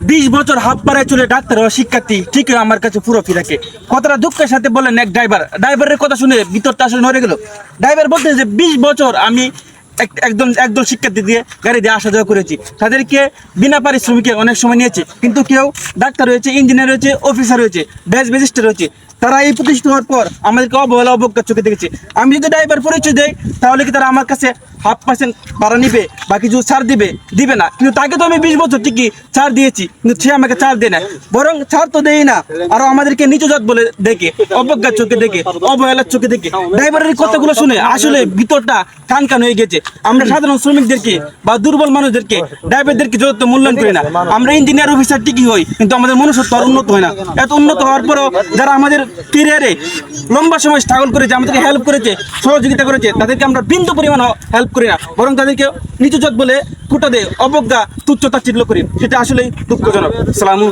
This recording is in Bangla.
20 বছর হাফ পাড়ায় চলে ডাক্তার ও শিক্ষার্থী ঠিক আমার কাছে পুরো ফিরাকে কতটা দুঃখের সাথে বললেন এক ড্রাইভারের কথা শুনে ভিতরটা আসলে নড়ে গেল। ড্রাইভার বলতে যে 20 বছর আমি একদল শিক্ষার্থী দিয়ে গাড়ি দিয়ে আসা যাওয়া করেছি, তাদেরকে বিনা পারিশ্রমিকে অনেক সময় নিয়েছি, কিন্তু কেউ ডাক্তার হয়েছে, ইঞ্জিনিয়ার হয়েছে, অফিসার হয়েছে, ব্যাচ ম্যাজিস্ট্রেট হয়েছে, তারা এই প্রতিষ্ঠিত হওয়ার পর আমাদেরকে অবহেলা অবজ্ঞার চোখে দেখেছে। আমি যদি ড্রাইভার পরিচয় দেই তাহলে কি তারা আমার কাছে 0.5% ভাড়া নিবে বা কিছু ছাড় দিবে না, কিন্তু তাকে তো আমি 20 বছর ঠিকই ছাড় দিয়েছি, কিন্তু সে আমাকে ছাড় দেয় না, বরং ছাড় তো দেয় না, আরো আমাদেরকে নিচু জাত বলে দেখে, অবজ্ঞার চোখে দেখে, অবহেলার চোখে দেখে। ড্রাইভারের কথাগুলো শুনে আসলে ভিতরটা কান হয়ে গেছে। আমরা সাধারণ শ্রমিকদেরকে বা দুর্বল মানুষদেরকে, ড্রাইভারদেরকে যত মূল্যায়ন করি না। আমরা ইঞ্জিনিয়ার অফিসার ঠিকই হই, কিন্তু আমাদের মনুষ্যত্ব আর উন্নত হয় না। এত উন্নত হওয়ার পরেও যারা আমাদের ক্যারিয়ারে লম্বা সময় স্ট্রাগল করেছে, আমাদেরকে হেল্প করেছে, সহযোগিতা করেছে, তাদেরকে আমরা বিন্দু পরিমাণ হেল্প করি না, বরং তাদেরকে নিচু জাত বলে ফুটা দেয়, অবজ্ঞা তুচ্ছ তাচ্ছিল্য করি। সেটা আসলেই দুঃখজনক। সালাম।